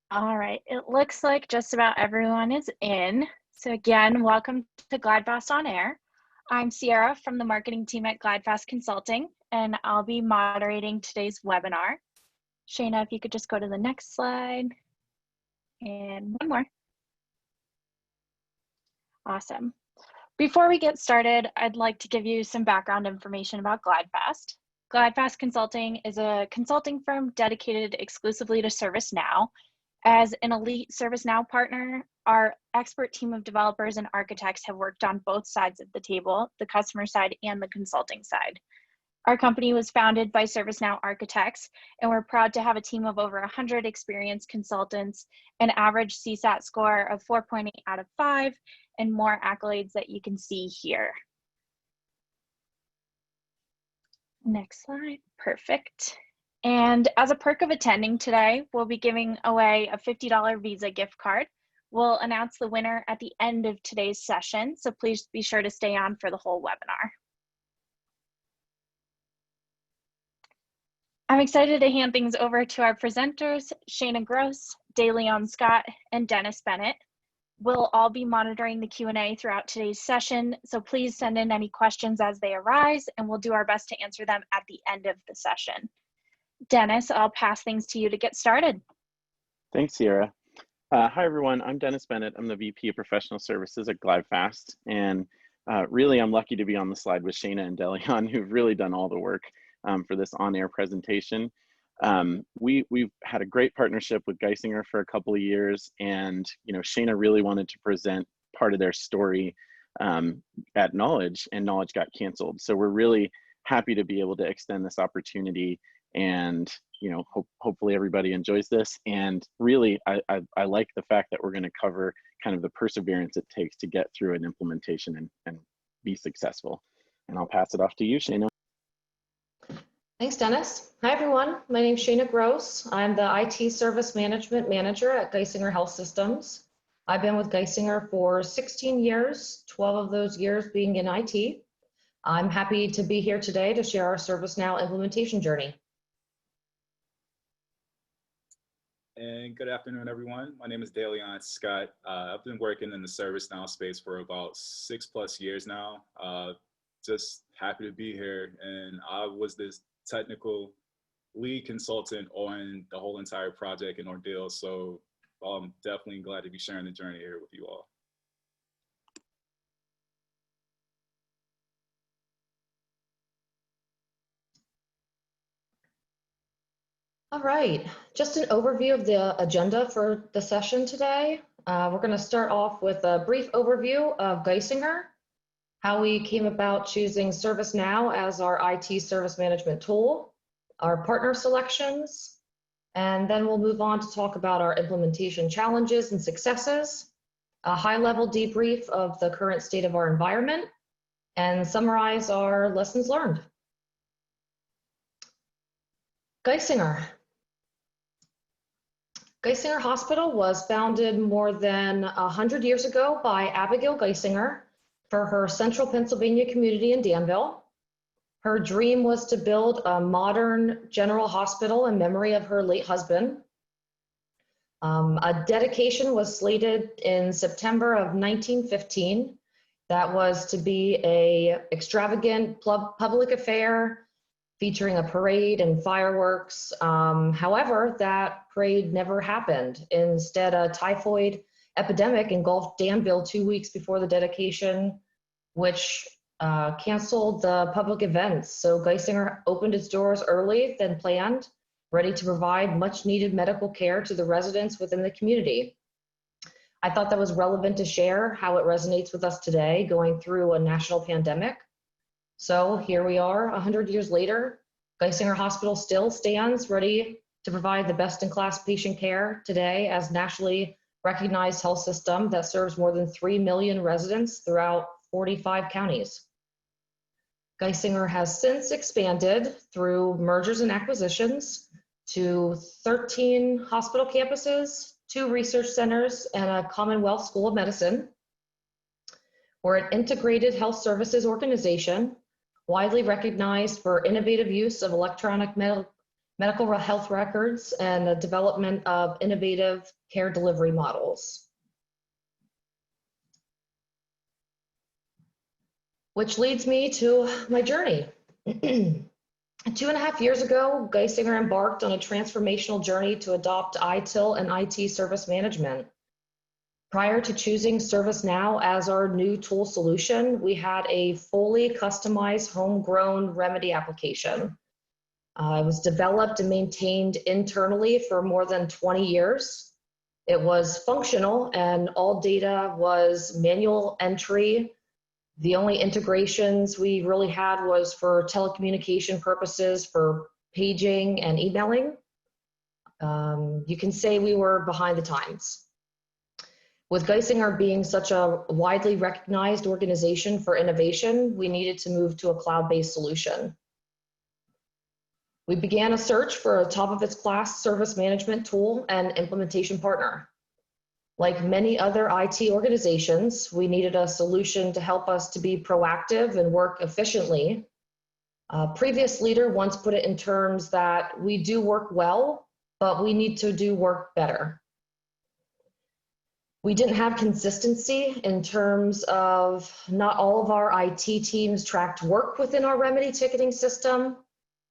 All right, it looks like just about everyone is in. So again, welcome to GlideFast on Air. I'm Sierra from the marketing team at GlideFast Consulting, and I'll be moderating today's webinar. Shayna, if you could just go to the next slide, and one more. Awesome. Before we get started, I'd like to give you some background information about GlideFast. GlideFast Consulting is a consulting firm dedicated exclusively to ServiceNow. As an elite ServiceNow partner, our expert team of developers and architects have worked on both sides of the table, the customer side and the consulting side. Our company was founded by ServiceNow architects, and we're proud to have a team of over 100 experienced consultants, an average CSAT score of 4.8 out of 5, and more accolades that you can see here. Next slide, perfect. And as a perk of attending today, we'll be giving away a $50 Visa gift card. We'll announce the winner at the end of today's session, so please be sure to stay on for the whole webinar. I'm excited to hand things over to our presenters, Shayna Gross, DeLeon Scott, and Dennis Bennett. We'll all be monitoring the Q&A throughout today's session, so please send in any questions as they arise, and we'll do our best to answer them at the end of the session. Dennis, I'll pass things to you to get started. Thanks, Sierra. Hi, everyone. I'm Dennis Bennett. I'm the VP of Professional Services at GlideFast. And really, I'm lucky to be on the slide with Shayna and DeLeon, who've really done all the work for this on-air presentation. We've had a great partnership with Geisinger for a couple of years. And Shayna really wanted to present part of their story at Knowledge, and Knowledge got canceled. So we're really happy to be able to extend this opportunity. And hopefully everybody enjoys this. And really, I like the fact that we're going to cover kind of the perseverance it takes to get through an implementation and be successful. And I'll pass it off to you, Shayna. Thanks, Dennis. Hi, everyone. My name is Shayna Gross. I'm the IT Service Management Manager at Geisinger Health Systems. I've been with Geisinger for 16 years, 12 of those years being in IT. I'm happy to be here today to share our ServiceNow implementation journey. And good afternoon, everyone. My name is DeLeon Scott. I've been working in the ServiceNow space for about 6+ years now. Just happy to be here. And I was this technical lead consultant on the whole entire project and ordeal. So I'm definitely glad to be sharing the journey here with you all. All right, just an overview of the agenda for the session today. We're going to start off with a brief overview of Geisinger, how we came about choosing ServiceNow as our IT service management tool, our partner selections, and then we'll move on to talk about our implementation challenges and successes, a high-level debrief of the current state of our environment, and summarize our lessons learned. Geisinger. Geisinger Hospital was founded more than 100 years ago by Abigail Geisinger for her central Pennsylvania community in Danville. Her dream was to build a modern general hospital in memory of her late husband. A dedication was slated in September of 1915. That was to be an extravagant public affair featuring a parade and fireworks. However, that parade never happened. Instead, a typhoid epidemic engulfed Danville 2 weeks before the dedication, which canceled the public events. So Geisinger opened its doors early than planned, ready to provide much needed medical care to the residents within the community. I thought that was relevant to share how it resonates with us today, going through a national pandemic. So here we are 100 years later. Geisinger Hospital still stands ready to provide the best-in-class patient care today as nationally recognized health system that serves more than 3 million residents throughout 45 counties. Geisinger has since expanded through mergers and acquisitions to 13 hospital campuses, 2 research centers, and a Commonwealth School of Medicine. We're an integrated health services organization, widely recognized for innovative use of electronic medical health records, and the development of innovative care delivery models. Which leads me to my journey. 2.5 years ago, Geisinger embarked on a transformational journey to adopt ITIL and IT service management. Prior to choosing ServiceNow as our new tool solution, we had a fully customized homegrown remedy application. It was developed and maintained internally for more than 20 years. It was functional and all data was manual entry. The only integrations we really had was for telecommunication purposes, for paging and emailing. You can say we were behind the times. With Geisinger being such a widely recognized organization for innovation, we needed to move to a cloud-based solution. We began a search for a top-of-its-class service management tool and implementation partner. Like many other IT organizations, we needed a solution to help us to be proactive and work efficiently. A previous leader once put it in terms that we do work well, but we need to do work better. We didn't have consistency in terms of not all of our IT teams tracked work within our remedy ticketing system,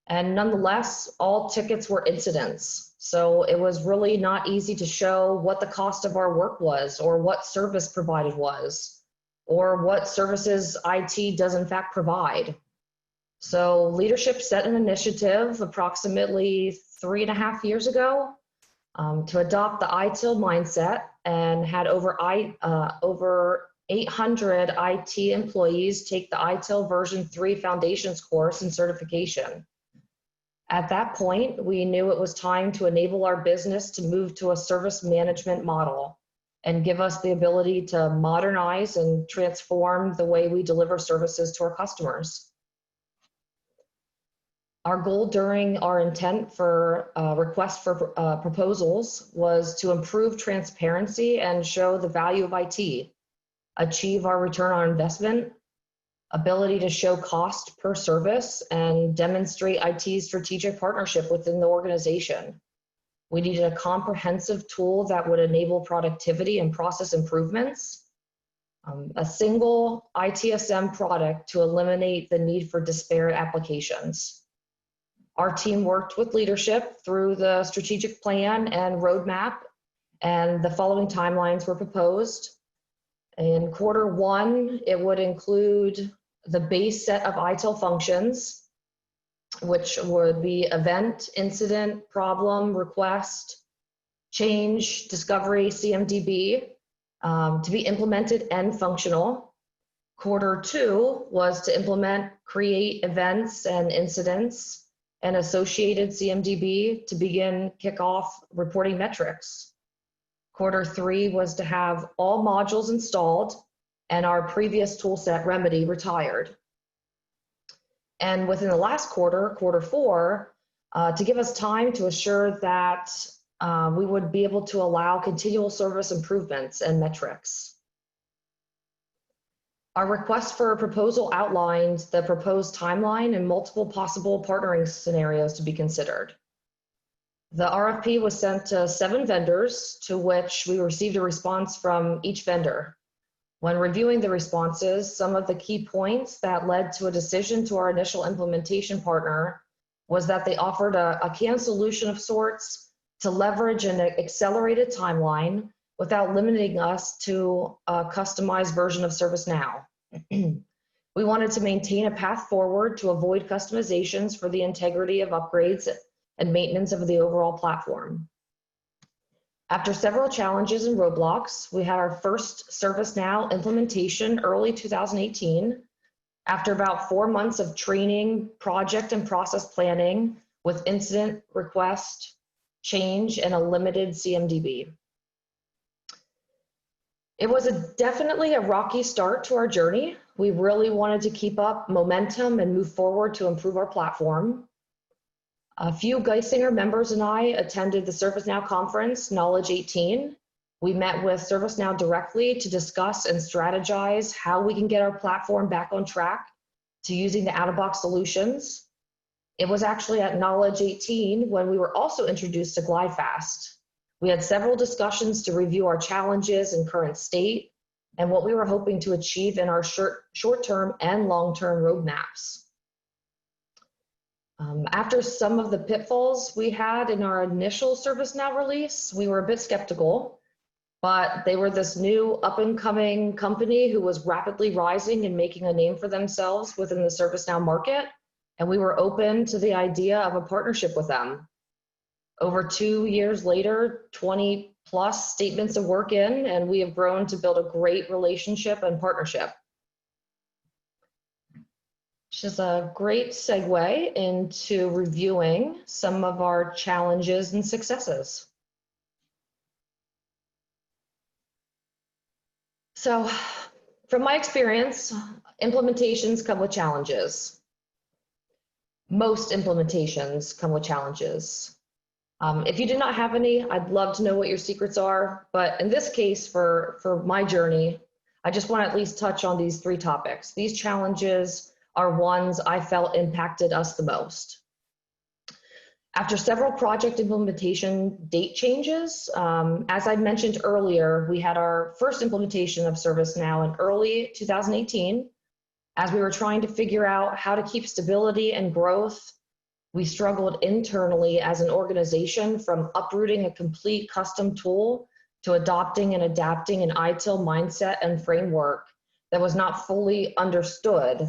and nonetheless, all tickets were incidents. So it was really not easy to show what the cost of our work was, or what service provided was, or what services IT does in fact provide. So leadership set an initiative approximately 3.5 years ago to adopt the ITIL mindset, and had over 800 IT employees take the ITIL version 3 foundations course and certification. At that point, we knew it was time to enable our business to move to a service management model and give us the ability to modernize and transform the way we deliver services to our customers. Our goal during our intent for request for proposals was to improve transparency and show the value of IT, achieve our return on investment, ability to show cost per service, and demonstrate IT's strategic partnership within the organization. We needed a comprehensive tool that would enable productivity and process improvements, a single ITSM product to eliminate the need for disparate applications. Our team worked with leadership through the strategic plan and roadmap, and the following timelines were proposed. In Q1, it would include the base set of ITIL functions, which would be event, incident, problem, request, change, discovery, CMDB, to be implemented and functional. Q2 was to implement create events and incidents and associated CMDB to begin kickoff reporting metrics. Q3 was to have all modules installed and our previous toolset remedy retired. And within the last quarter, Q4, to give us time to assure that we would be able to allow continual service improvements and metrics. Our request for a proposal outlined the proposed timeline and multiple possible partnering scenarios to be considered. The RFP was sent to 7 vendors, to which we received a response from each vendor. When reviewing the responses, some of the key points that led to a decision to our initial implementation partner was that they offered a canned solution of sorts to leverage an accelerated timeline without limiting us to a customized version of ServiceNow. We wanted to maintain a path forward to avoid customizations for the integrity of upgrades and maintenance of the overall platform. After several challenges and roadblocks, we had our first ServiceNow implementation early 2018. After about 4 months of training, project and process planning with incident, request, change, and a limited CMDB. It was definitely a rocky start to our journey. We really wanted to keep up momentum and move forward to improve our platform. A few Geisinger members and I attended the ServiceNow conference, Knowledge 18. We met with ServiceNow directly to discuss and strategize how we can get our platform back on track to using the out-of-box solutions. It was actually at Knowledge 18 when we were also introduced to GlideFast. We had several discussions to review our challenges and current state and what we were hoping to achieve in our short-term and long-term roadmaps. After some of the pitfalls we had in our initial ServiceNow release, we were a bit skeptical, but they were this new up-and-coming company who was rapidly rising and making a name for themselves within the ServiceNow market, and we were open to the idea of a partnership with them. Over 2 years later, 20 plus statements of work in, and we have grown to build a great relationship and partnership. Which is a great segue into reviewing some of our challenges and successes. So, from my experience, implementations come with challenges. Most implementations come with challenges. If you do not have any, I'd love to know what your secrets are, but in this case, for my journey, I just want to at least touch on these 3 topics. These challenges are ones I felt impacted us the most. After several project implementation date changes, as I mentioned earlier, we had our first implementation of ServiceNow in early 2018. As we were trying to figure out how to keep stability and growth, we struggled internally as an organization from uprooting a complete custom tool to adopting and adapting an ITIL mindset and framework that was not fully understood.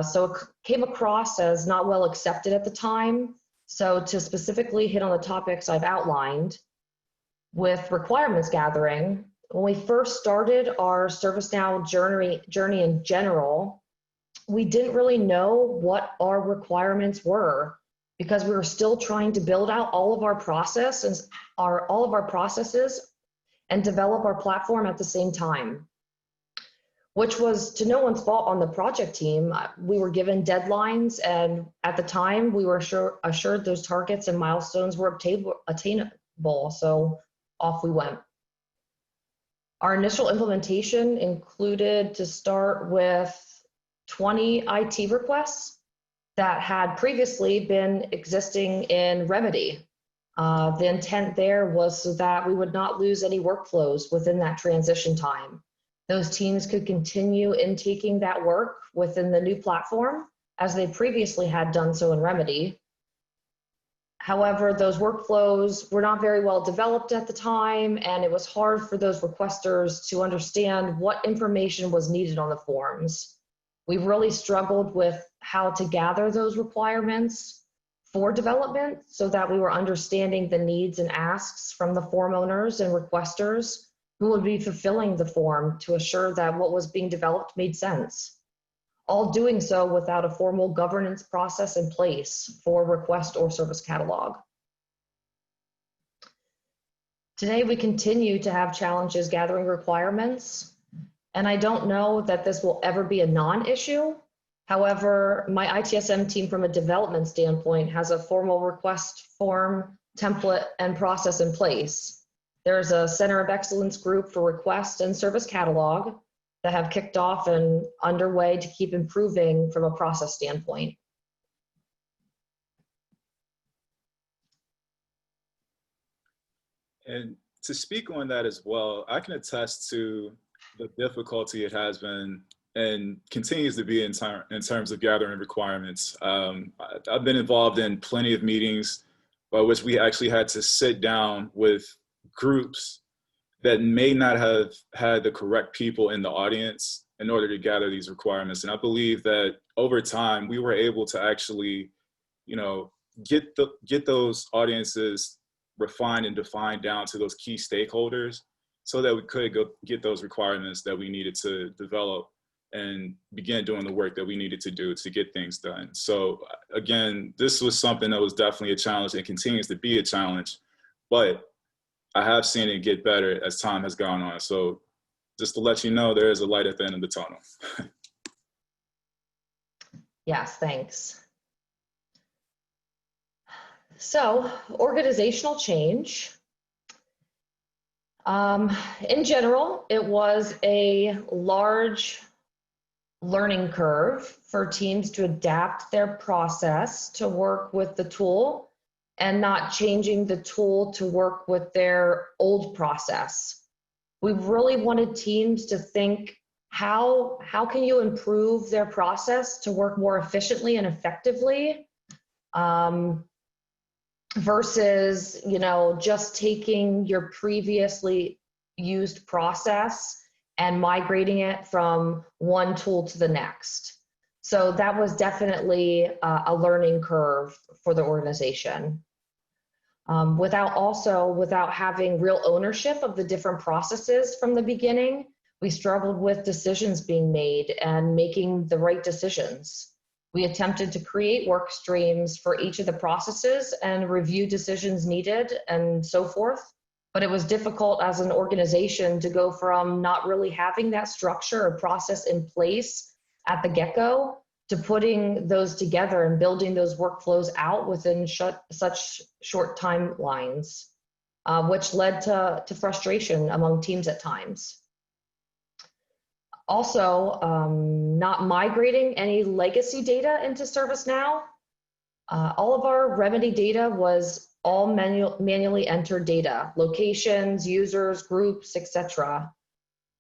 So it came across as not well accepted at the time. So to specifically hit on the topics I've outlined, with requirements gathering, when we first started our ServiceNow journey in general, we didn't really know what our requirements were because we were still trying to build out all of our processes and develop our platform at the same time, which was to no one's fault on the project team. We were given deadlines, and at the time we were assured those targets and milestones were attainable, so off we went. Our initial implementation included to start with 20 IT requests that had previously been existing in Remedy. The intent there was so that we would not lose any workflows within that transition time. Those teams could continue intaking that work within the new platform as they previously had done so in Remedy. However, those workflows were not very well developed at the time, and it was hard for those requesters to understand what information was needed on the forms. We really struggled with how to gather those requirements for development so that we were understanding the needs and asks from the form owners and requesters who would be fulfilling the form to assure that what was being developed made sense. All doing so without a formal governance process in place for request or service catalog. Today, we continue to have challenges gathering requirements, and I don't know that this will ever be a non-issue. However, my ITSM team from a development standpoint has a formal request form, template, and process in place. There's a Center of Excellence group for request and service catalog that have kicked off and underway to keep improving from a process standpoint. And to speak on that as well, I can attest to the difficulty it has been and continues to be in terms of gathering requirements. I've been involved in plenty of meetings by which we actually had to sit down with groups that may not have had the correct people in the audience in order to gather these requirements. And I believe that over time, we were able to actually, get those audiences refined and defined down to those key stakeholders so that we could go get those requirements that we needed to develop and begin doing the work that we needed to do to get things done. So again, this was something that was definitely a challenge and continues to be a challenge, but I have seen it get better as time has gone on. So just to let you know, there is a light at the end of the tunnel. Yes, thanks. So, organizational change. In general, it was a large learning curve for teams to adapt their process to work with the tool and not changing the tool to work with their old process. We really wanted teams to think, how can you improve their process to work more efficiently and effectively, versus, you know, just taking your previously used process and migrating it from one tool to the next. So that was definitely a learning curve for the organization. Without having real ownership of the different processes from the beginning, we struggled with decisions being made and making the right decisions. We attempted to create work streams for each of the processes and review decisions needed and so forth. But it was difficult as an organization to go from not really having that structure or process in place at the get-go to putting those together and building those workflows out within such short timelines, which led to frustration among teams at times. Also, not migrating any legacy data into ServiceNow. All of our remedy data was all manually entered data, locations, users, groups, etc.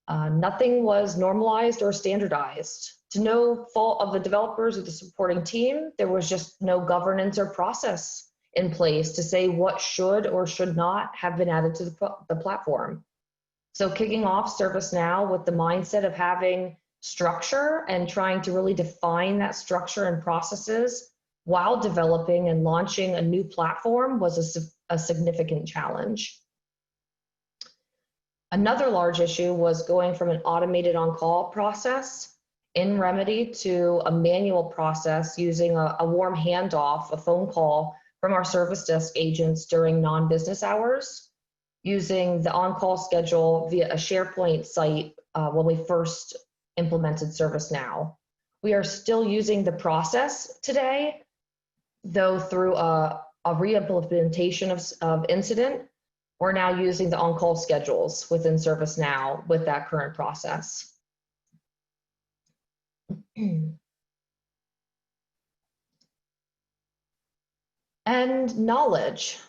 Nothing was normalized or standardized. To no fault of the developers or the supporting team, there was just no governance or process in place to say what should or should not have been added to the platform. So kicking off ServiceNow with the mindset of having structure and trying to really define that structure and processes while developing and launching a new platform was a significant challenge. Another large issue was going from an automated on-call process in Remedy to a manual process using a warm handoff, a phone call from our service desk agents during non-business hours, using the on-call schedule via a SharePoint site when we first implemented ServiceNow. We are still using the process today, though through a re-implementation of Incident, we're now using the on-call schedules within ServiceNow with that current process. And knowledge.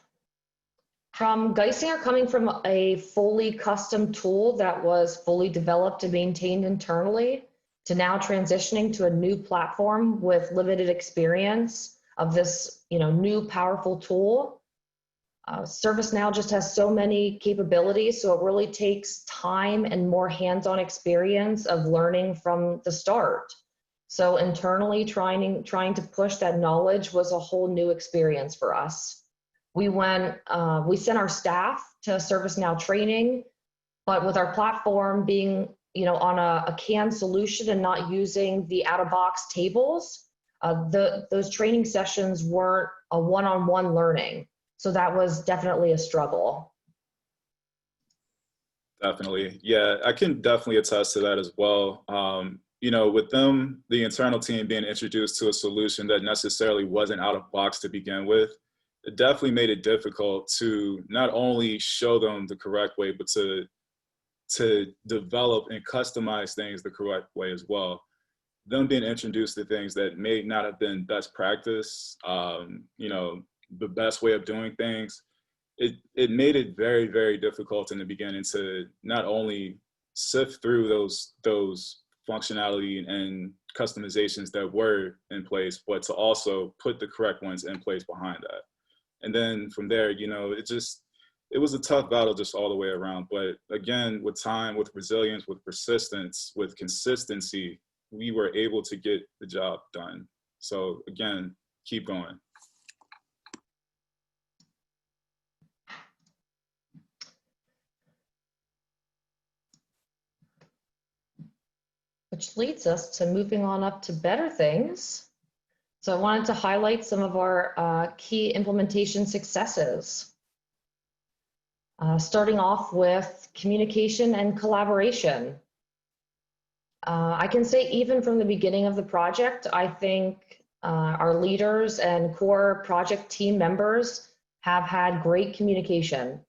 From Geisinger coming from a fully custom tool that was fully developed and maintained internally to now transitioning to a new platform with limited experience of this, new powerful tool. ServiceNow just has so many capabilities, so it really takes time and more hands-on experience of learning from the start. So internally, trying to push that knowledge was a whole new experience for us. We sent our staff to ServiceNow training, but with our platform being, on a canned solution and not using the out-of-box tables, those training sessions weren't a one-on-one learning. So that was definitely a struggle. Definitely. Yeah, I can definitely attest to that as well. With them, the internal team being introduced to a solution that necessarily wasn't out of box to begin with, it definitely made it difficult to not only show them the correct way, but to develop and customize things the correct way as well. Them being introduced to things that may not have been best practice, the best way of doing things, it made it very, very difficult in the beginning to not only sift through those functionality and customizations that were in place, but to also put the correct ones in place behind that. And then from there, it was a tough battle just all the way around. But again, with time, with resilience, with persistence, with consistency, we were able to get the job done. So again, keep going. Which leads us to moving on up to better things. So I wanted to highlight some of our key implementation successes. Starting off with communication and collaboration. I can say even from the beginning of the project, I think our leaders and core project team members have had great communication.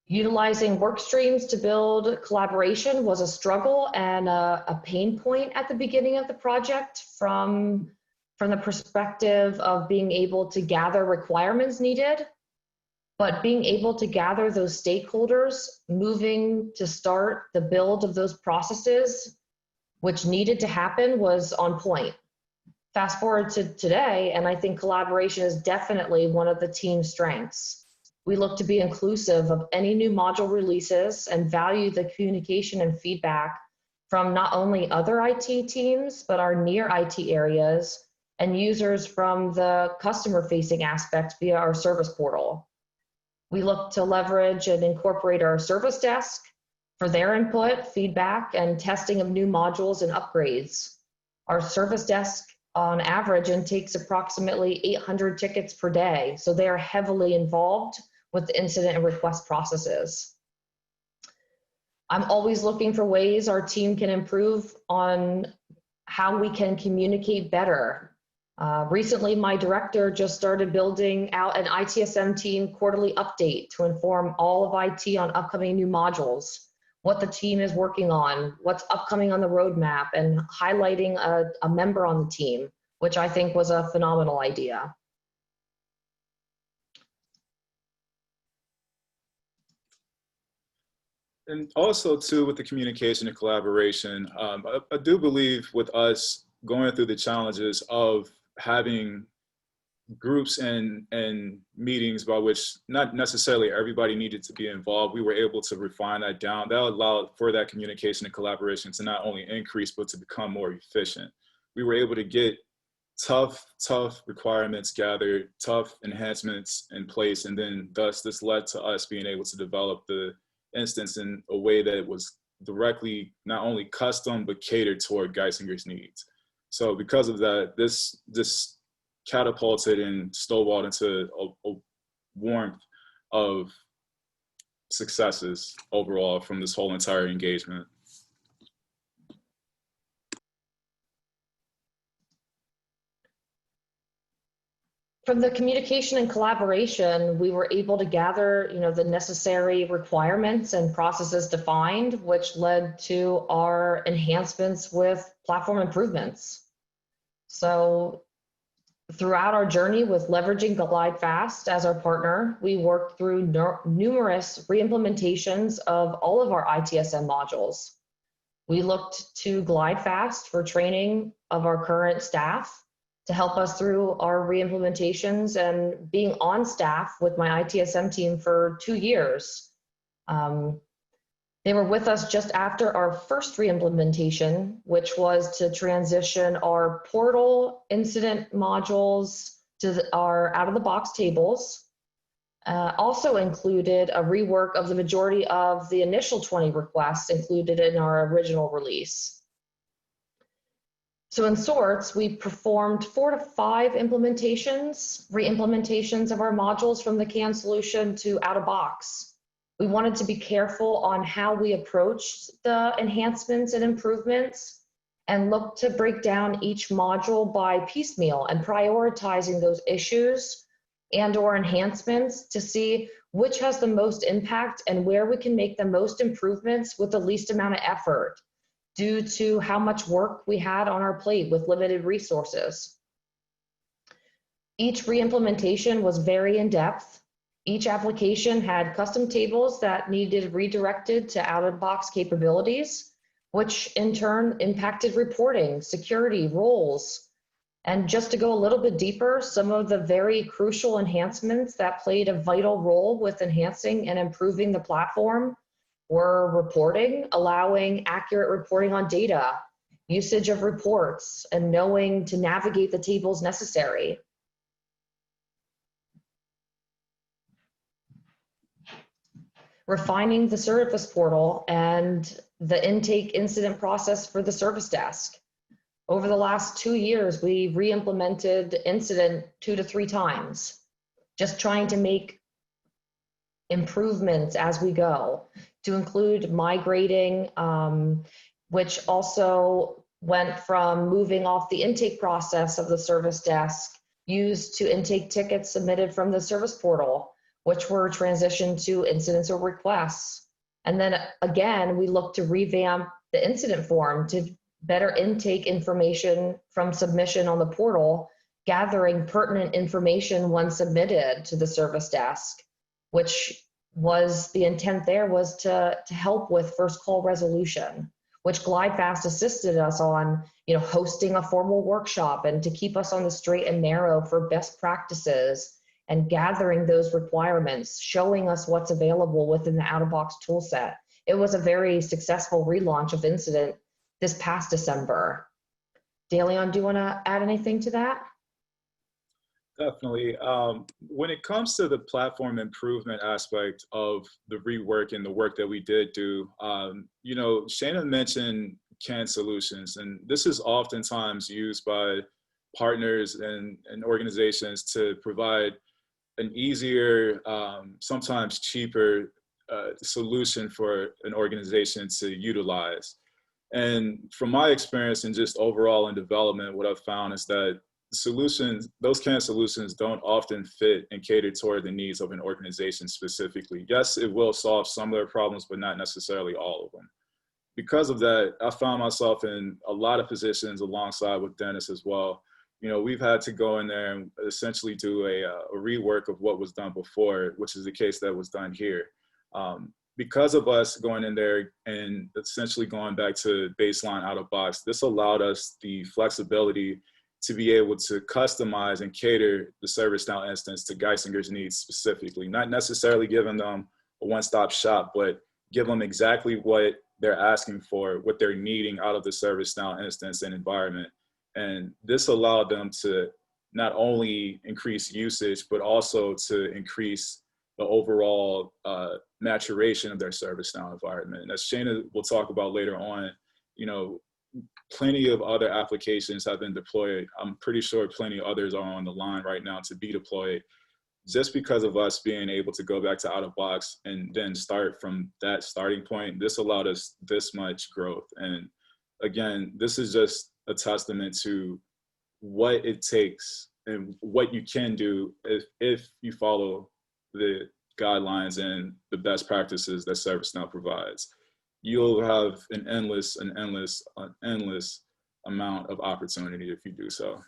Utilizing work streams to build collaboration was a struggle and a pain point at the beginning of the project from the perspective of being able to gather requirements needed, but being able to gather those stakeholders, moving to start the build of those processes, which needed to happen, was on point. Fast forward to today, and I think collaboration is definitely one of the team's strengths. We look to be inclusive of any new module releases and value the communication and feedback from not only other IT teams, but our near IT areas and users from the customer-facing aspect via our service portal. We look to leverage and incorporate our service desk for their input, feedback, and testing of new modules and upgrades. Our service desk on average intakes approximately 800 tickets per day, so they are heavily involved with the incident and request processes. I'm always looking for ways our team can improve on how we can communicate better. Recently, my director just started building out an ITSM team quarterly update to inform all of IT on upcoming new modules, what the team is working on, what's upcoming on the roadmap, and highlighting a member on the team, which I think was a phenomenal idea. And also too, with the communication and collaboration, I do believe with us going through the challenges of having groups and meetings by which not necessarily everybody needed to be involved, we were able to refine that down. That allowed for that communication and collaboration to not only increase, but to become more efficient. We were able to get tough requirements gathered, tough enhancements in place, and then thus this led to us being able to develop the instance in a way that was directly not only custom but catered toward Geisinger's needs. So because of that, this catapulted and snowballed into a warmth of successes overall from this whole entire engagement. From the communication and collaboration, we were able to gather, the necessary requirements and processes defined, which led to our enhancements with platform improvements. So throughout our journey with leveraging GlideFast as our partner, we worked through numerous reimplementations of all of our ITSM modules. We looked to GlideFast for training of our current staff to help us through our reimplementations, and being on staff with my ITSM team for 2 years. They were with us just after our first reimplementation, which was to transition our portal incident modules to our out-of-the-box tables. Also included a rework of the majority of the initial 20 requests included in our original release. So in sorts, we performed 4 to 5 reimplementations of our modules from the CAN solution to out-of-box. We wanted to be careful on how we approached the enhancements and improvements, and look to break down each module by piecemeal and prioritizing those issues and/or enhancements to see which has the most impact and where we can make the most improvements with the least amount of effort, due to how much work we had on our plate with limited resources. Each reimplementation was very in-depth. Each application had custom tables that needed redirected to out-of-box capabilities, which in turn impacted reporting, security, roles. And just to go a little bit deeper, some of the very crucial enhancements that played a vital role with enhancing and improving the platform were reporting, allowing accurate reporting on data, usage of reports, and knowing to navigate the tables necessary. Refining the service portal and the intake incident process for the service desk. Over the last 2 years, we re-implemented incident 2 to 3 times, just trying to make improvements as we go, to include migrating, which also went from moving off the intake process of the service desk used to intake tickets submitted from the service portal, which were transitioned to incidents or requests. And then again, we look to revamp the incident form to better intake information from submission on the portal, gathering pertinent information when submitted to the service desk, which was the intent there was to help with first call resolution, which GlideFast assisted us on, hosting a formal workshop and to keep us on the straight and narrow for best practices and gathering those requirements, showing us what's available within the out-of-box tool set. It was a very successful relaunch of Incident this past December. DeLeon, do you want to add anything to that? Definitely. When it comes to the platform improvement aspect of the rework and the work that we did do, Shana mentioned canned solutions, and this is oftentimes used by partners and organizations to provide an easier, sometimes cheaper solution for an organization to utilize. And from my experience and just overall in development, what I've found is that solutions, those canned solutions don't often fit and cater toward the needs of an organization specifically. Yes, it will solve some of their problems, but not necessarily all of them. Because of that, I found myself in a lot of positions alongside with Dennis as well. We've had to go in there and essentially do a rework of what was done before, which is the case that was done here. Because of us going in there and essentially going back to baseline out of box, this allowed us the flexibility to be able to customize and cater the ServiceNow instance to Geisinger's needs specifically, not necessarily giving them a one-stop shop, but give them exactly what they're asking for, what they're needing out of the ServiceNow instance and environment. And this allowed them to not only increase usage, but also to increase the overall maturation of their ServiceNow environment. And as Shana will talk about later on, plenty of other applications have been deployed. I'm pretty sure plenty of others are on the line right now to be deployed, just because of us being able to go back to out of box and then start from that starting point. This allowed us this much growth. And again, this is just a testament to what it takes and what you can do if you follow the guidelines and the best practices that ServiceNow provides. You'll have an endless amount of opportunity if you do so.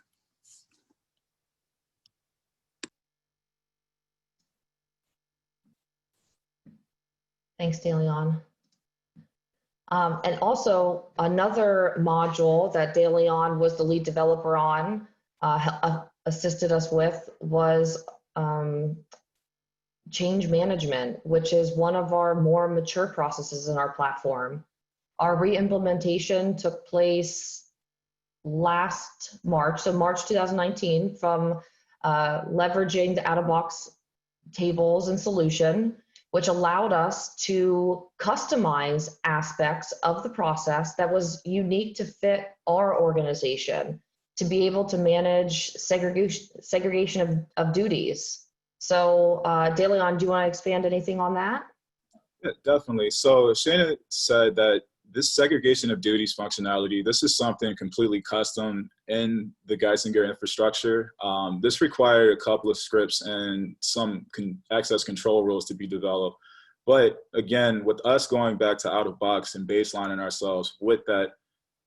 Thanks, DeLeon. And also another module that DeLeon was the lead developer on, assisted us with, was change management, which is one of our more mature processes in our platform. Our re-implementation took place last March, so March 2019, from leveraging the out-of-box tables and solution, which allowed us to customize aspects of the process that was unique to fit our organization, to be able to manage segregation of duties. So DeLeon, do you want to expand anything on that? Yeah, definitely. So Shana said that this segregation of duties functionality, this is something completely custom in the Geisinger infrastructure. This required a couple of scripts and some access control rules to be developed. But again, with us going back to out of box and baselining ourselves with that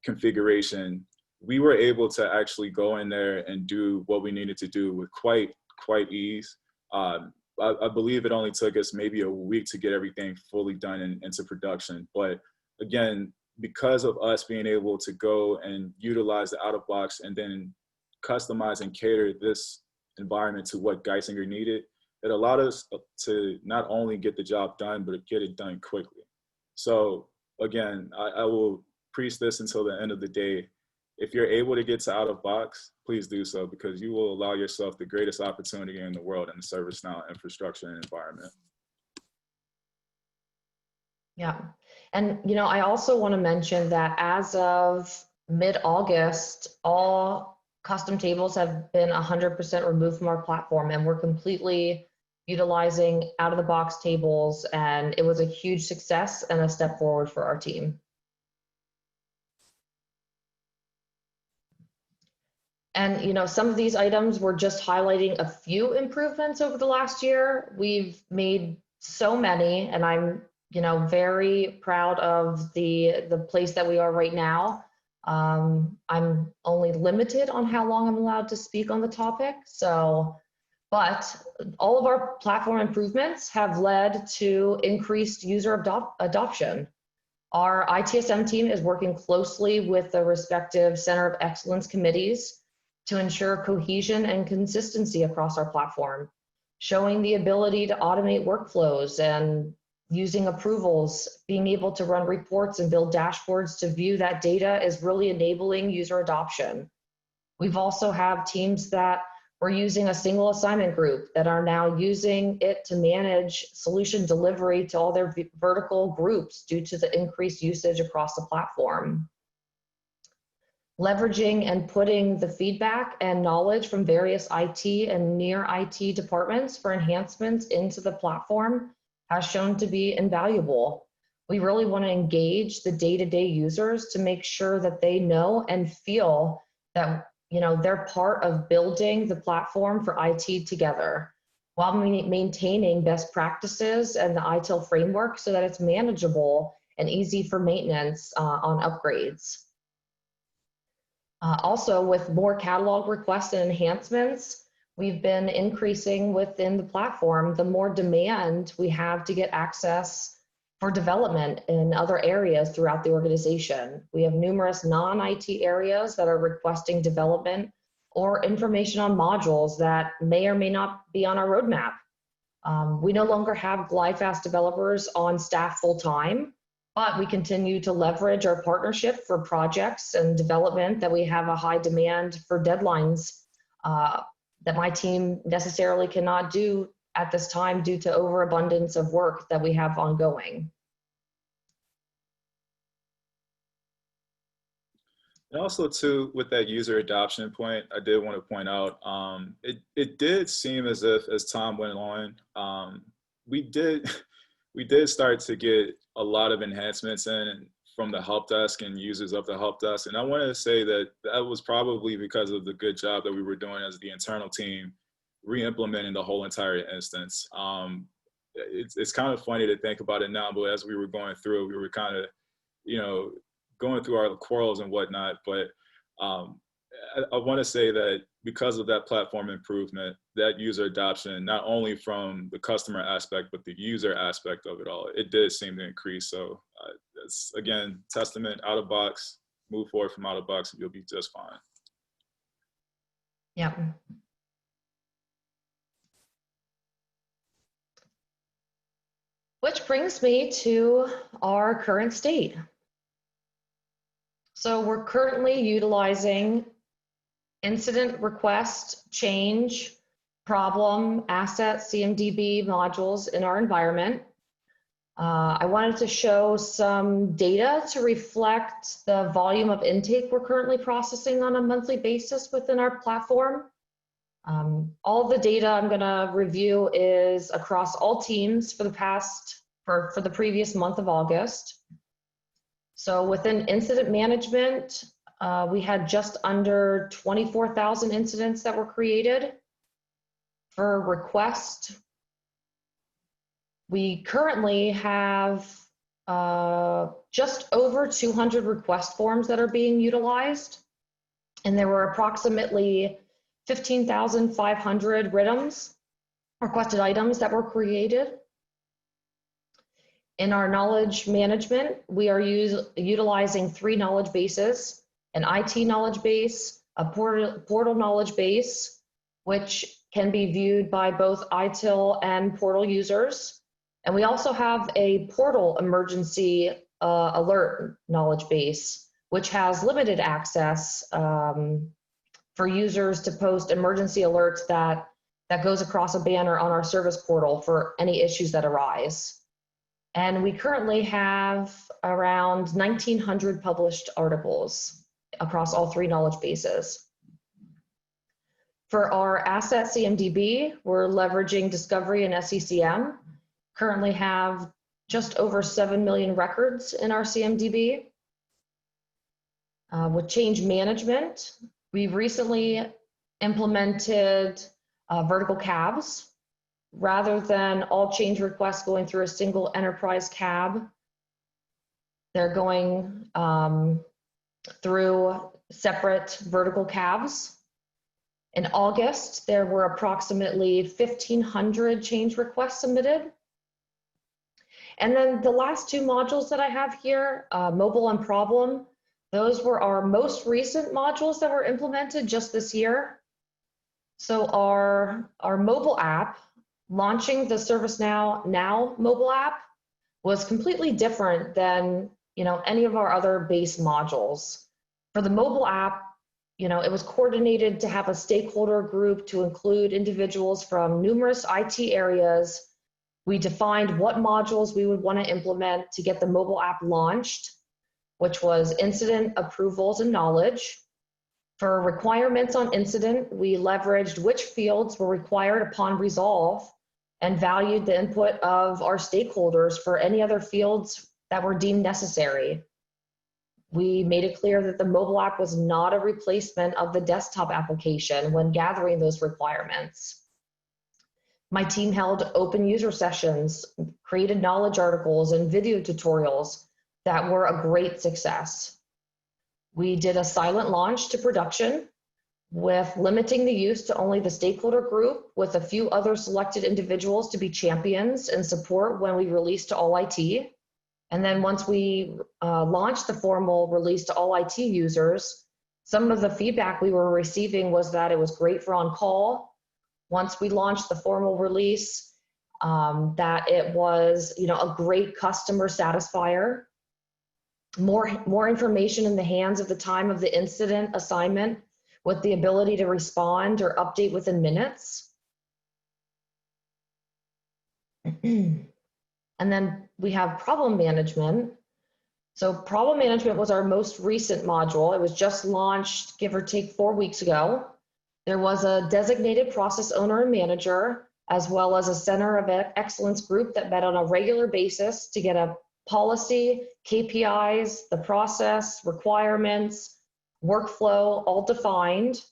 configuration, we were able to actually go in there and do what we needed to do with quite ease. I believe it only took us maybe a week to get everything fully done and into production. But again, because of us being able to go and utilize the out of box and then customize and cater this environment to what Geisinger needed, it allowed us to not only get the job done, but get it done quickly. So again, I will preach this until the end of the day. If you're able to get to out of box, please do so, because you will allow yourself the greatest opportunity in the world in the ServiceNow infrastructure and environment. Yeah. And, I also want to mention that as of mid-August, all custom tables have been 100% removed from our platform, and we're completely utilizing out-of-the-box tables, and it was a huge success and a step forward for our team. And some of these items were just highlighting a few improvements over the last year. We've made so many, and I'm very proud of the place that we are right now. I'm only limited on how long I'm allowed to speak on the topic. But all of our platform improvements have led to increased user adoption. Our ITSM team is working closely with the respective Center of Excellence committees to ensure cohesion and consistency across our platform, showing the ability to automate workflows and using approvals, being able to run reports and build dashboards to view that data is really enabling user adoption. We've also have teams that were using a single assignment group that are now using it to manage solution delivery to all their vertical groups due to the increased usage across the platform. Leveraging and putting the feedback and knowledge from various IT and near IT departments for enhancements into the platform has shown to be invaluable. We really want to engage the day-to-day users to make sure that they know and feel that they're part of building the platform for IT together, while maintaining best practices and the ITIL framework so that it's manageable and easy for maintenance on upgrades. Also, with more catalog requests and enhancements, we've been increasing within the platform the more demand we have to get access for development in other areas throughout the organization. We have numerous non-IT areas that are requesting development or information on modules that may or may not be on our roadmap. We no longer have GlideFast developers on staff full-time, but we continue to leverage our partnership for projects and development that we have a high demand for deadlines that my team necessarily cannot do at this time due to overabundance of work that we have ongoing. And also too, with that user adoption point, I did want to point out, it did seem as if as time went on, we did start to get a lot of enhancements in from the help desk and users of the help desk. And I wanted to say that that was probably because of the good job that we were doing as the internal team, re-implementing the whole entire instance. It's kind of funny to think about it now, but as we were going through, we were kind of, going through our quarrels and whatnot. But I want to say that because of that platform improvement, that user adoption, not only from the customer aspect, but the user aspect of it all, it did seem to increase. So it's, again, testament, out of box, move forward from out of box, and you'll be just fine. Yeah. Which brings me to our current state. So we're currently utilizing incident request, change, problem, asset, CMDB modules in our environment. I wanted to show some data to reflect the volume of intake we're currently processing on a monthly basis within our platform. All the data I'm going to review is across all teams for the previous month of August. So within incident management, we had just under 24,000 incidents that were created. For request, we currently have just over 200 request forms that are being utilized. And there were approximately 15,500 requested items that were created. In our knowledge management, we are utilizing 3 knowledge bases: an IT knowledge base, a portal knowledge base, which can be viewed by both ITIL and portal users. And we also have a portal emergency alert knowledge base, which has limited access for users to post emergency alerts that goes across a banner on our service portal for any issues that arise. And we currently have around 1,900 published articles across all 3 knowledge bases. For our asset CMDB, we're leveraging Discovery and SECM. Currently have just over 7 million records in our CMDB. With change management, We've recently implemented vertical cabs. Rather than all change requests going through a single enterprise cab, they're going through separate vertical cabs. In August, there were approximately 1,500 change requests submitted. And then the last two modules that I have here, mobile and problem, those were our most recent modules that were implemented just this year. So our mobile app, launching the ServiceNow Now mobile app, was completely different than any of our other base modules. For the mobile app, it was coordinated to have a stakeholder group to include individuals from numerous IT areas. We defined what modules we would want to implement to get the mobile app launched, which was incident, approvals, and knowledge. For requirements on incident, we leveraged which fields were required upon resolve and valued the input of our stakeholders for any other fields that were deemed necessary. We made it clear that the mobile app was not a replacement of the desktop application when gathering those requirements. My team held open user sessions, created knowledge articles and video tutorials that were a great success. We did a silent launch to production with limiting the use to only the stakeholder group, with a few other selected individuals to be champions and support when we released to all IT. And then once we launched the formal release to all IT users, some of the feedback we were receiving was that it was great for on-call. Once we launched the formal release, that it was a great customer satisfier. More information in the hands at the time of the incident assignment, with the ability to respond or update within minutes. And then we have problem management. So problem management was our most recent module. It was just launched, give or take 4 weeks ago. There was a designated process owner and manager, as well as a center of excellence group that met on a regular basis to get a policy, KPIs, the process, requirements, workflow, all defined.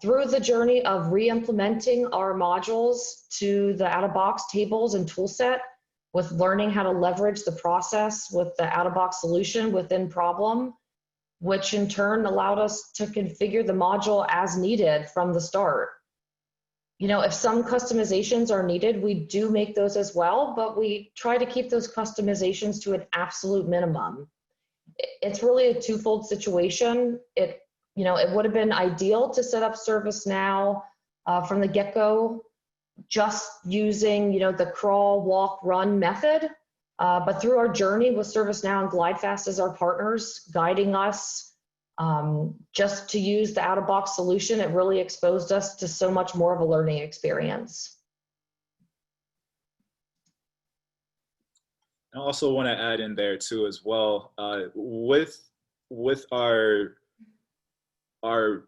Through the journey of re-implementing our modules to the out-of-box tables and toolset, with learning how to leverage the process with the out-of-box solution within problem, which in turn allowed us to configure the module as needed from the start. If some customizations are needed, we do make those as well, but we try to keep those customizations to an absolute minimum. It's really a twofold situation. It would have been ideal to set up ServiceNow from the get-go, just using the crawl, walk, run method. But through our journey with ServiceNow and GlideFast as our partners, guiding us just to use the out-of-box solution, it really exposed us to so much more of a learning experience. I also want to add in there too as well, with our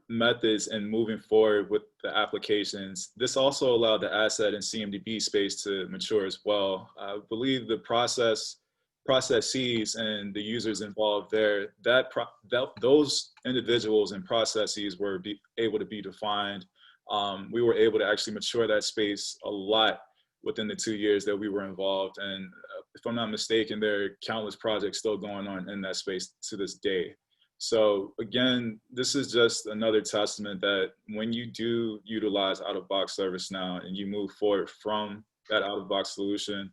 methods and moving forward with the applications, this also allowed the asset and CMDB space to mature as well. I believe the processes and the users involved there, those individuals and processes were able to be defined. We were able to actually mature that space a lot within the 2 years that we were involved. And if I'm not mistaken, there are countless projects still going on in that space to this day. So again, this is just another testament that when you do utilize out-of-box ServiceNow and you move forward from that out-of-box solution,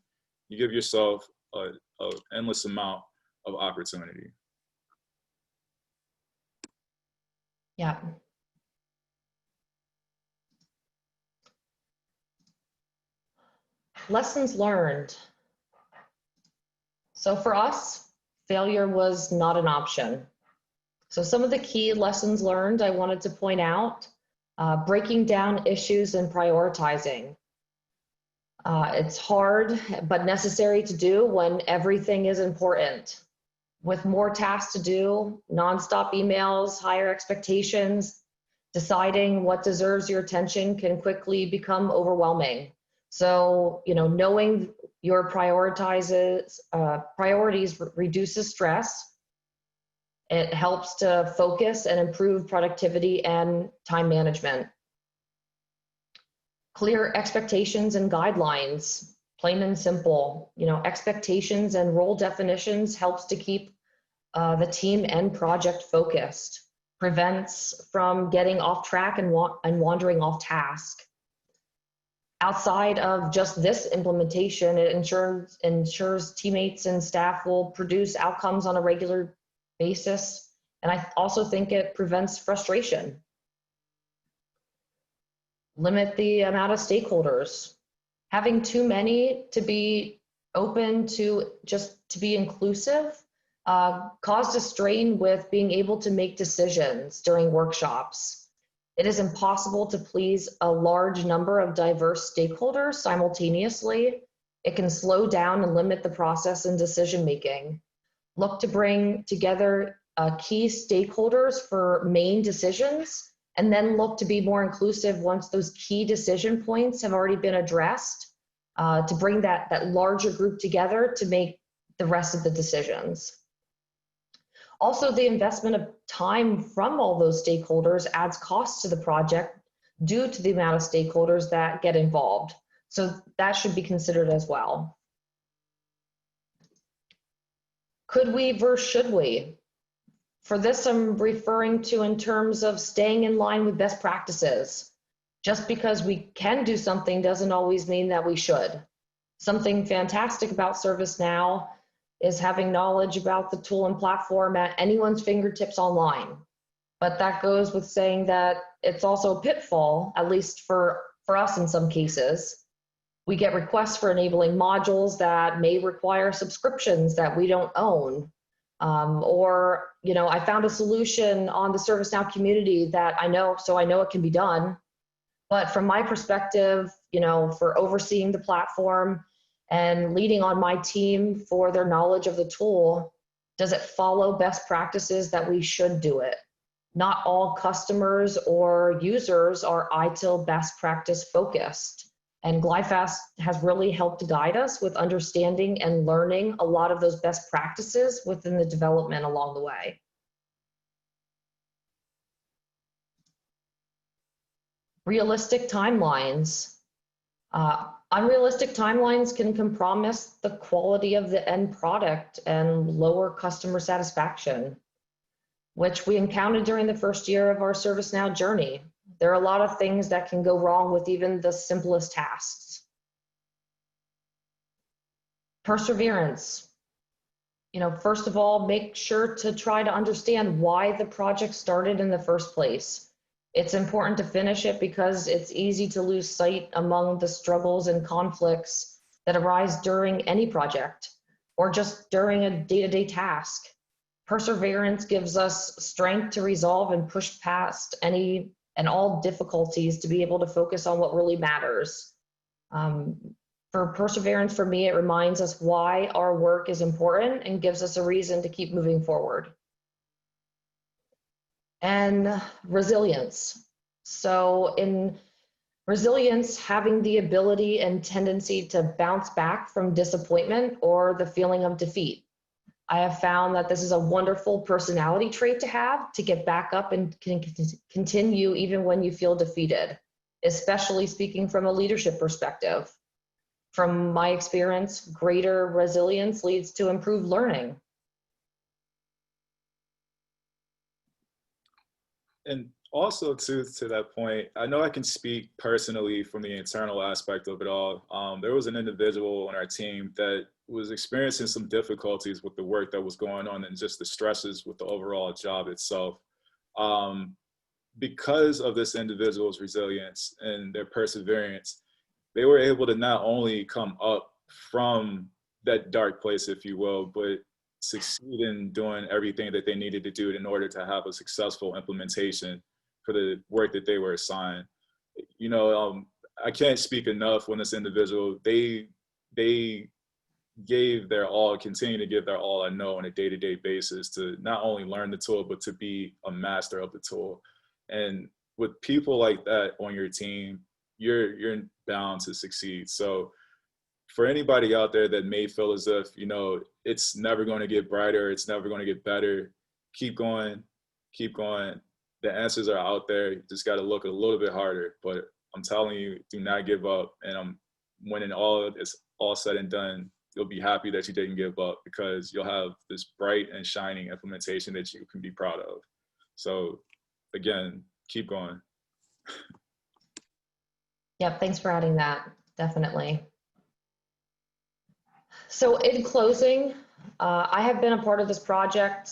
you give yourself an endless amount of opportunity. Yeah. Lessons learned. So for us, failure was not an option. So some of the key lessons learned I wanted to point out, breaking down issues and prioritizing. It's hard, but necessary to do when everything is important. With more tasks to do, nonstop emails, higher expectations, deciding what deserves your attention can quickly become overwhelming. So, knowing your priorities reduces stress. It helps to focus and improve productivity and time management. Clear expectations and guidelines, plain and simple. Expectations and role definitions helps to keep the team and project focused, prevents from getting off track and wandering off task. Outside of just this implementation, it ensures teammates and staff will produce outcomes on a regular basis. And I also think it prevents frustration. Limit the amount of stakeholders. Having too many to be open to just to be inclusive caused a strain with being able to make decisions during workshops. It is impossible to please a large number of diverse stakeholders simultaneously. It can slow down and limit the process and decision making. Look to bring together key stakeholders for main decisions, and then look to be more inclusive once those key decision points have already been addressed, to bring that larger group together to make the rest of the decisions. Also, the investment of time from all those stakeholders adds cost to the project due to the amount of stakeholders that get involved. So that should be considered as well. Could we versus should we? For this, I'm referring to in terms of staying in line with best practices. Just because we can do something doesn't always mean that we should. Something fantastic about ServiceNow is having knowledge about the tool and platform at anyone's fingertips online. But that goes with saying that it's also a pitfall, at least for us in some cases. We get requests for enabling modules that may require subscriptions that we don't own. Or, I found a solution on the ServiceNow community that I know it can be done. But from my perspective, for overseeing the platform and leading on my team for their knowledge of the tool, does it follow best practices that we should do it? Not all customers or users are ITIL best practice focused. And GlideFast has really helped guide us with understanding and learning a lot of those best practices within the development along the way. Realistic timelines. Unrealistic timelines can compromise the quality of the end product and lower customer satisfaction, which we encountered during the first year of our ServiceNow journey. There are a lot of things that can go wrong with even the simplest tasks. Perseverance. First of all, make sure to try to understand why the project started in the first place. It's important to finish it because it's easy to lose sight among the struggles and conflicts that arise during any project or just during a day-to-day task. Perseverance gives us strength to resolve and push past any and all difficulties to be able to focus on what really matters. For perseverance, for me, it reminds us why our work is important and gives us a reason to keep moving forward. And resilience. So in resilience, having the ability and tendency to bounce back from disappointment or the feeling of defeat. I have found that this is a wonderful personality trait to have, to get back up and continue even when you feel defeated, especially speaking from a leadership perspective. From my experience, greater resilience leads to improved learning. And also to that point, I know I can speak personally from the internal aspect of it all. There was an individual on our team that was experiencing some difficulties with the work that was going on and just the stresses with the overall job itself. Because of this individual's resilience and their perseverance, they were able to not only come up from that dark place, if you will, but succeed in doing everything that they needed to do in order to have a successful implementation for the work that they were assigned. I can't speak enough when this individual, they gave their all, continue to give their all, I know, on a day-to-day basis to not only learn the tool, but to be a master of the tool. And with people like that on your team, you're bound to succeed. So for anybody out there that may feel as if, it's never going to get brighter, it's never going to get better, keep going, keep going. The answers are out there. You just got to look a little bit harder. But I'm telling you, do not give up. And when it's all said and done, you'll be happy that you didn't give up, because you'll have this bright and shining implementation that you can be proud of. So again, keep going. Yep, thanks for adding that, definitely. So in closing, I have been a part of this project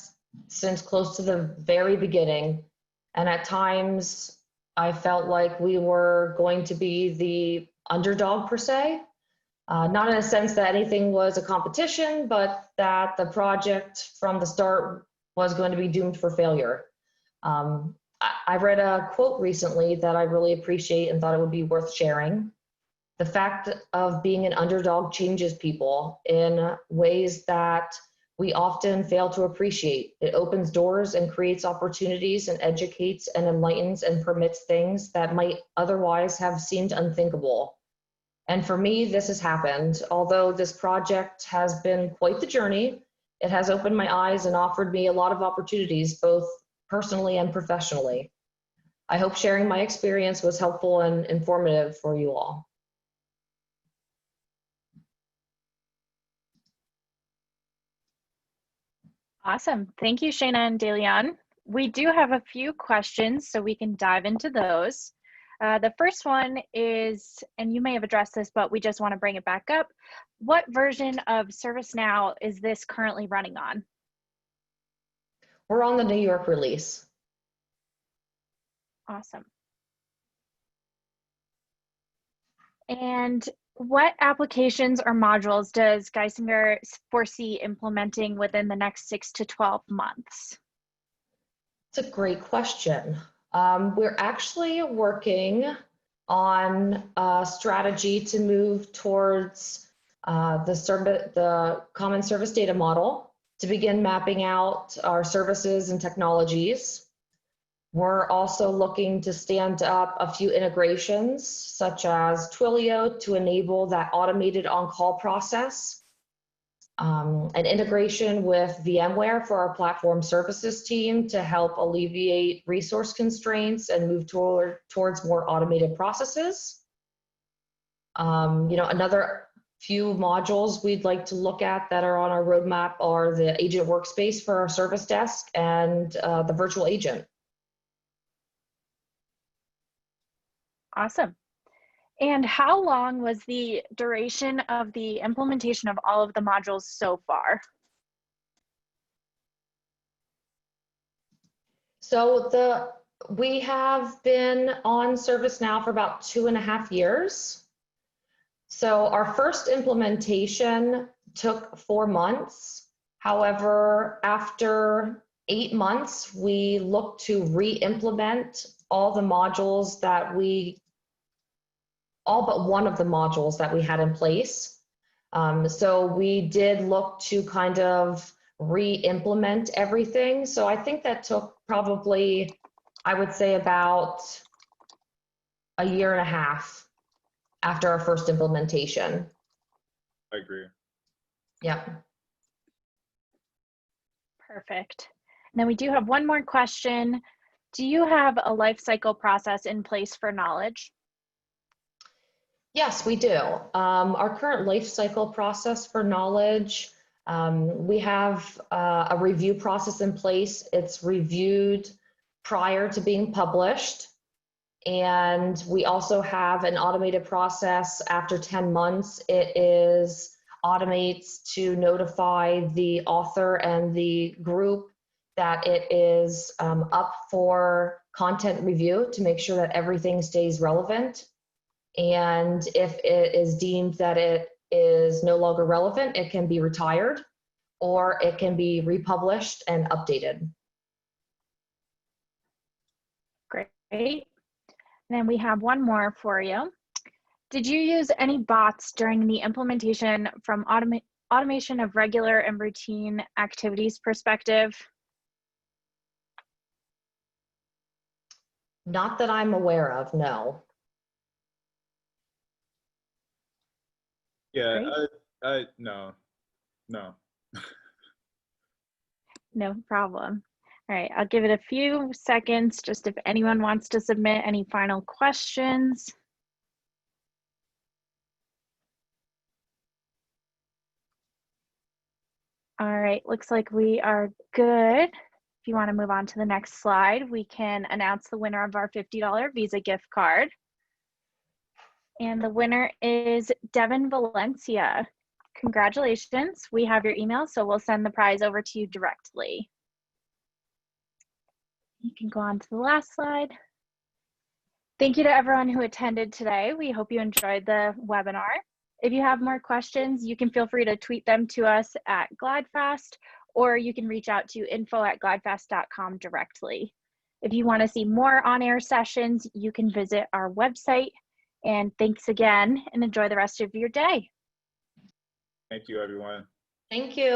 since close to the very beginning. And at times I felt like we were going to be the underdog per se. Not in a sense that anything was a competition, but that the project from the start was going to be doomed for failure. I read a quote recently that I really appreciate and thought it would be worth sharing. The fact of being an underdog changes people in ways that we often fail to appreciate. It opens doors and creates opportunities and educates and enlightens and permits things that might otherwise have seemed unthinkable. And for me, this has happened. Although this project has been quite the journey, it has opened my eyes and offered me a lot of opportunities, both personally and professionally. I hope sharing my experience was helpful and informative for you all. Awesome. Thank you, Shayna and DeLeon. We do have a few questions, so we can dive into those. The first one is, and you may have addressed this, but we just want to bring it back up. What version of ServiceNow is this currently running on? We're on the New York release. Awesome. And what applications or modules does Geisinger foresee implementing within the next 6 to 12 months? It's a great question. We're actually working on a strategy to move towards the common service data model to begin mapping out our services and technologies. We're also looking to stand up a few integrations, such as Twilio, to enable that automated on-call process, an integration with VMware for our platform services team to help alleviate resource constraints and move towards more automated processes. Another few modules we'd like to look at that are on our roadmap are the agent workspace for our service desk and the virtual agent. Awesome. And how long was the duration of the implementation of all of the modules so far? So we have been on ServiceNow for about 2.5 years. So our first implementation took 4 months. However, after 8 months, we looked to re-implement all but one of the modules that we had in place. So we did look to kind of re-implement everything. So I think that took probably, I would say, about 1.5 years after our first implementation. I agree. Yep. Perfect. And then we do have one more question. Do you have a life cycle process in place for knowledge? Yes, we do. Our current life cycle process for knowledge, we have a review process in place. It's reviewed prior to being published. And we also have an automated process after 10 months. It automates to notify the author and the group that it is up for content review to make sure that everything stays relevant. And if it is deemed that it is no longer relevant, it can be retired or it can be republished and updated. Great. And then we have one more for you. Did you use any bots during the implementation from automation of regular and routine activities perspective? Not that I'm aware of, no. Yeah, no. No problem. All right, I'll give it a few seconds just if anyone wants to submit any final questions. All right, looks like we are good. If you want to move on to the next slide, we can announce the winner of our $50 Visa gift card. And the winner is Devin Valencia. Congratulations. We have your email, so we'll send the prize over to you directly. You can go on to the last slide. Thank you to everyone who attended today. We hope you enjoyed the webinar. If you have more questions, you can feel free to tweet them to us at GlideFast, or you can reach out to info@glidefast.com directly. If you want to see more on-air sessions, you can visit our website. And thanks again, and enjoy the rest of your day. Thank you, everyone. Thank you.